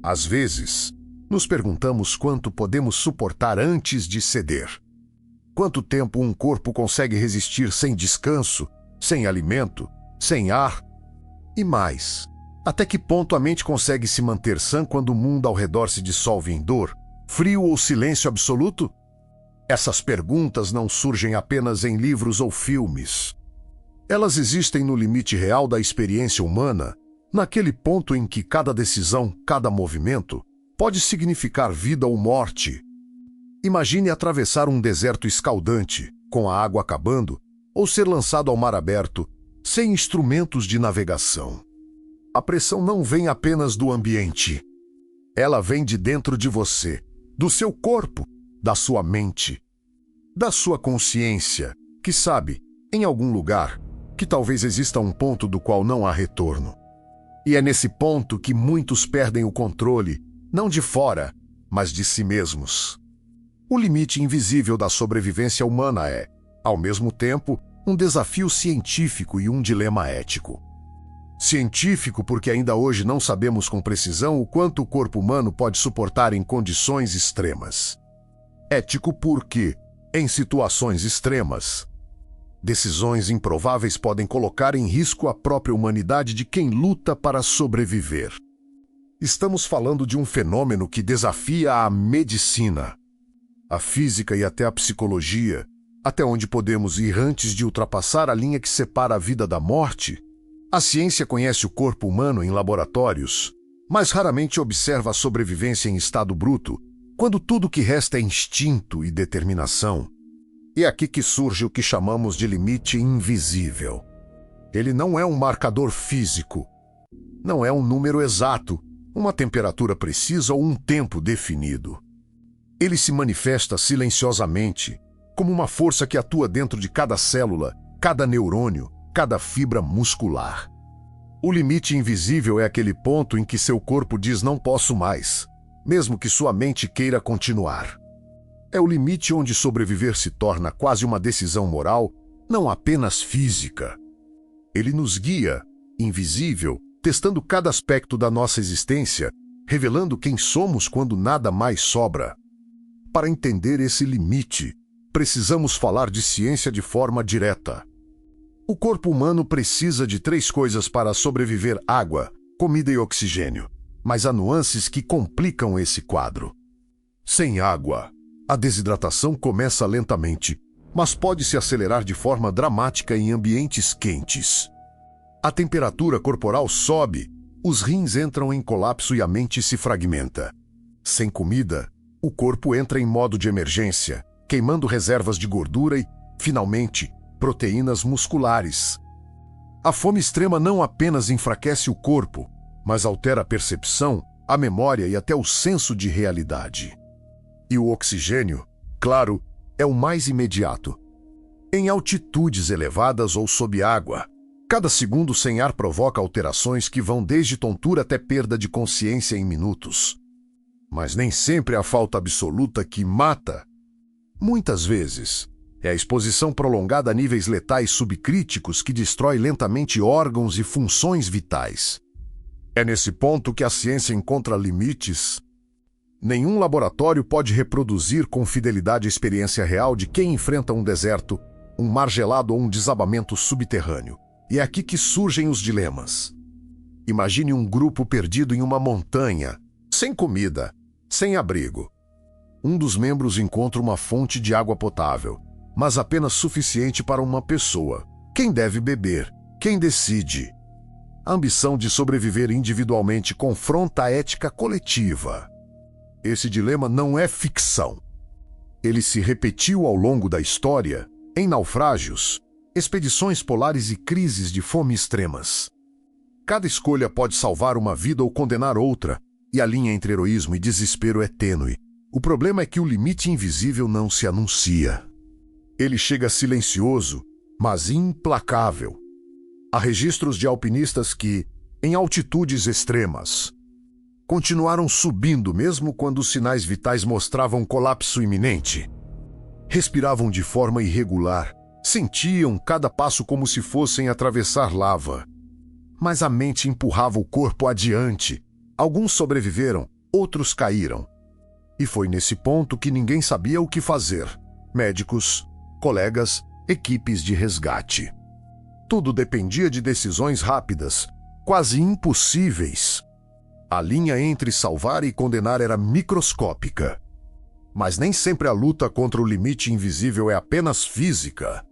Às vezes, nos perguntamos quanto podemos suportar antes de ceder. Quanto tempo um corpo consegue resistir sem descanso, sem alimento, sem ar? E mais, até que ponto a mente consegue se manter sã quando o mundo ao redor se dissolve em dor, frio ou silêncio absoluto? Essas perguntas não surgem apenas em livros ou filmes. Elas existem no limite real da experiência humana, naquele ponto em que cada decisão, cada movimento, pode significar vida ou morte. Imagine atravessar um deserto escaldante, com a água acabando, ou ser lançado ao mar aberto, sem instrumentos de navegação. A pressão não vem apenas do ambiente. Ela vem de dentro de você, do seu corpo, da sua mente, da sua consciência, que sabe, em algum lugar, que talvez exista um ponto do qual não há retorno. E é nesse ponto que muitos perdem o controle, não de fora, mas de si mesmos. O limite invisível da sobrevivência humana é, ao mesmo tempo, um desafio científico e um dilema ético. Científico porque ainda hoje não sabemos com precisão o quanto o corpo humano pode suportar em condições extremas. Ético porque, em situações extremas, decisões improváveis podem colocar em risco a própria humanidade de quem luta para sobreviver. Estamos falando de um fenômeno que desafia a medicina, a física e até a psicologia, até onde podemos ir antes de ultrapassar a linha que separa a vida da morte. A ciência conhece o corpo humano em laboratórios, mas raramente observa a sobrevivência em estado bruto, quando tudo que resta é instinto e determinação. E é aqui que surge o que chamamos de limite invisível. Ele não é um marcador físico, não é um número exato, uma temperatura precisa ou um tempo definido. Ele se manifesta silenciosamente, como uma força que atua dentro de cada célula, cada neurônio, cada fibra muscular. O limite invisível é aquele ponto em que seu corpo diz não posso mais, mesmo que sua mente queira continuar. É o limite onde sobreviver se torna quase uma decisão moral, não apenas física. Ele nos guia, invisível, testando cada aspecto da nossa existência, revelando quem somos quando nada mais sobra. Para entender esse limite, precisamos falar de ciência de forma direta. O corpo humano precisa de 3 coisas para sobreviver: água, comida e oxigênio. Mas há nuances que complicam esse quadro. Sem água, a desidratação começa lentamente, mas pode se acelerar de forma dramática em ambientes quentes. A temperatura corporal sobe, os rins entram em colapso e a mente se fragmenta. Sem comida, o corpo entra em modo de emergência, queimando reservas de gordura e, finalmente, proteínas musculares. A fome extrema não apenas enfraquece o corpo, mas altera a percepção, a memória e até o senso de realidade. E o oxigênio, claro, é o mais imediato. Em altitudes elevadas ou sob água, cada segundo sem ar provoca alterações que vão desde tontura até perda de consciência em minutos. Mas nem sempre é a falta absoluta que mata. Muitas vezes, é a exposição prolongada a níveis letais subcríticos que destrói lentamente órgãos e funções vitais. É nesse ponto que a ciência encontra limites. Nenhum laboratório pode reproduzir com fidelidade a experiência real de quem enfrenta um deserto, um mar gelado ou um desabamento subterrâneo. E é aqui que surgem os dilemas. Imagine um grupo perdido em uma montanha, sem comida, sem abrigo. Um dos membros encontra uma fonte de água potável, mas apenas suficiente para uma pessoa. Quem deve beber? Quem decide? A ambição de sobreviver individualmente confronta a ética coletiva. Esse dilema não é ficção. Ele se repetiu ao longo da história, em naufrágios, expedições polares e crises de fome extremas. Cada escolha pode salvar uma vida ou condenar outra, e a linha entre heroísmo e desespero é tênue. O problema é que o limite invisível não se anuncia. Ele chega silencioso, mas implacável. Há registros de alpinistas que, em altitudes extremas, continuaram subindo mesmo quando os sinais vitais mostravam colapso iminente. Respiravam de forma irregular, sentiam cada passo como se fossem atravessar lava. Mas a mente empurrava o corpo adiante, Alguns sobreviveram, outros caíram. E foi nesse ponto que ninguém sabia o que fazer. Médicos, colegas, equipes de resgate. Tudo dependia de decisões rápidas, quase impossíveis. A linha entre salvar e condenar era microscópica. Mas nem sempre a luta contra o limite invisível é apenas física.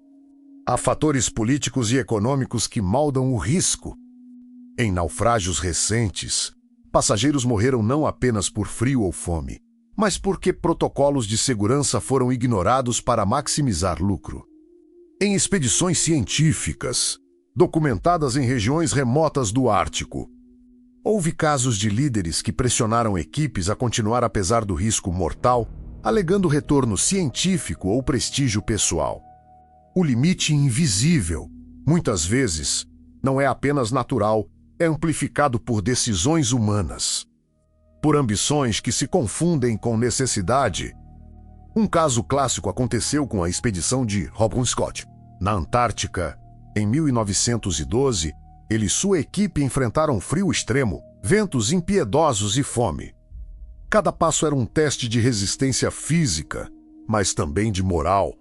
Há fatores políticos e econômicos que moldam o risco. Em naufrágios recentes, passageiros morreram não apenas por frio ou fome, mas porque protocolos de segurança foram ignorados para maximizar lucro. Em expedições científicas, documentadas em regiões remotas do Ártico, houve casos de líderes que pressionaram equipes a continuar apesar do risco mortal, alegando retorno científico ou prestígio pessoal. O limite invisível, muitas vezes, não é apenas natural, é amplificado por decisões humanas. Por ambições que se confundem com necessidade. Um caso clássico aconteceu com a expedição de Robert Scott. Na Antártica, em 1912, ele e sua equipe enfrentaram frio extremo, ventos impiedosos e fome. Cada passo era um teste de resistência física, mas também de moral.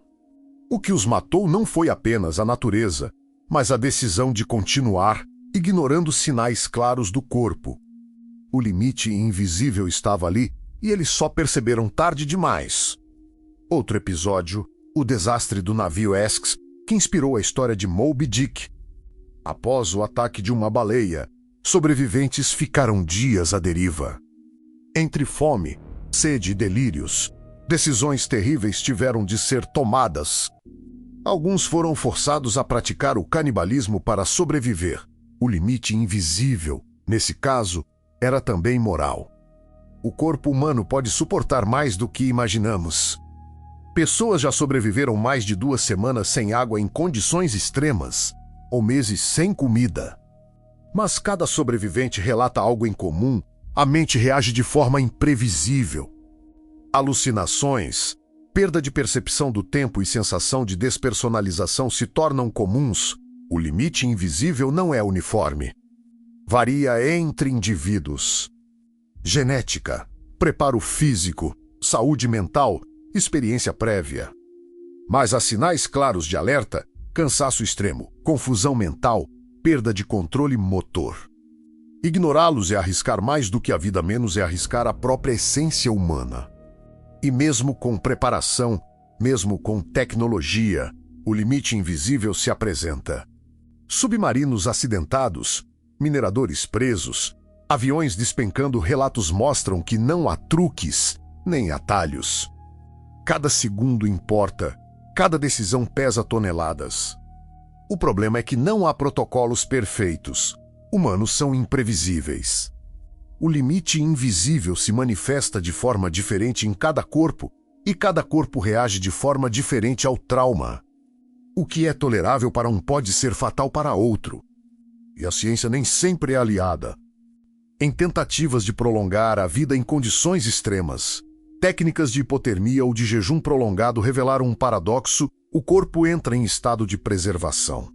O que os matou não foi apenas a natureza, mas a decisão de continuar, ignorando sinais claros do corpo. O limite invisível estava ali e eles só perceberam tarde demais. Outro episódio, o desastre do navio Essex, que inspirou a história de Moby Dick. Após o ataque de uma baleia, sobreviventes ficaram dias à deriva. Entre fome, sede e delírios, decisões terríveis tiveram de ser tomadas. Alguns foram forçados a praticar o canibalismo para sobreviver. O limite invisível, nesse caso, era também moral. O corpo humano pode suportar mais do que imaginamos. Pessoas já sobreviveram mais de 2 semanas sem água em condições extremas, ou meses sem comida. Mas cada sobrevivente relata algo em comum, a mente reage de forma imprevisível. Alucinações, perda de percepção do tempo e sensação de despersonalização se tornam comuns. O limite invisível não é uniforme. Varia entre indivíduos. Genética, preparo físico, saúde mental, experiência prévia. Mas há sinais claros de alerta: cansaço extremo, confusão mental, perda de controle motor. Ignorá-los é arriscar mais do que a vida, menos é arriscar a própria essência humana. E mesmo com preparação, mesmo com tecnologia, o limite invisível se apresenta. Submarinos acidentados, mineradores presos, aviões despencando, relatos mostram que não há truques, nem atalhos. Cada segundo importa, cada decisão pesa toneladas. O problema é que não há protocolos perfeitos. Humanos são imprevisíveis. O limite invisível se manifesta de forma diferente em cada corpo, e cada corpo reage de forma diferente ao trauma. O que é tolerável para um pode ser fatal para outro. E a ciência nem sempre é aliada. Em tentativas de prolongar a vida em condições extremas, técnicas de hipotermia ou de jejum prolongado revelaram um paradoxo: o corpo entra em estado de preservação.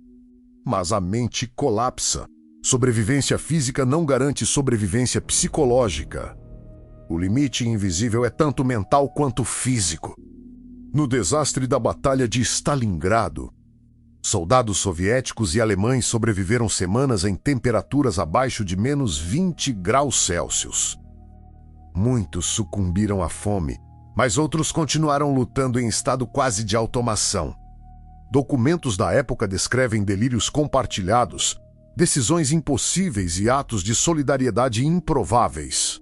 Mas a mente colapsa. Sobrevivência física não garante sobrevivência psicológica. O limite invisível é tanto mental quanto físico. No desastre da Batalha de Stalingrado, soldados soviéticos e alemães sobreviveram semanas em temperaturas abaixo de menos 20 graus Celsius. Muitos sucumbiram à fome, mas outros continuaram lutando em estado quase de automação. Documentos da época descrevem delírios compartilhados, decisões impossíveis e atos de solidariedade improváveis.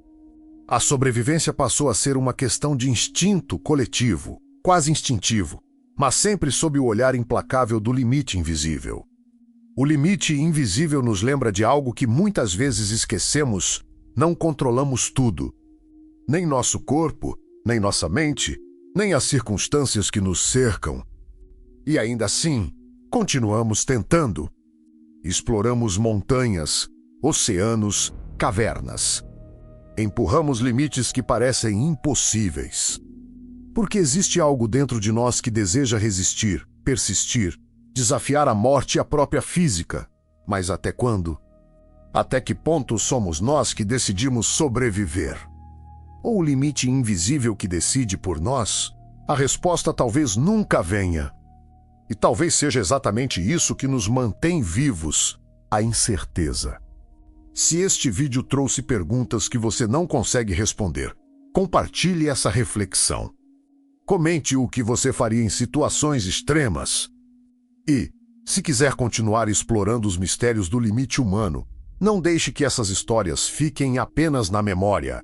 A sobrevivência passou a ser uma questão de instinto coletivo, quase instintivo, mas sempre sob o olhar implacável do limite invisível. O limite invisível nos lembra de algo que muitas vezes esquecemos: não controlamos tudo. Nem nosso corpo, nem nossa mente, nem as circunstâncias que nos cercam. E ainda assim, continuamos tentando. Exploramos montanhas, oceanos, cavernas. Empurramos limites que parecem impossíveis. Porque existe algo dentro de nós que deseja resistir, persistir, desafiar a morte e a própria física. Mas até quando? Até que ponto somos nós que decidimos sobreviver? Ou o limite invisível que decide por nós? A resposta talvez nunca venha. E talvez seja exatamente isso que nos mantém vivos, a incerteza. Se este vídeo trouxe perguntas que você não consegue responder, compartilhe essa reflexão. Comente o que você faria em situações extremas. E, se quiser continuar explorando os mistérios do limite humano, não deixe que essas histórias fiquem apenas na memória.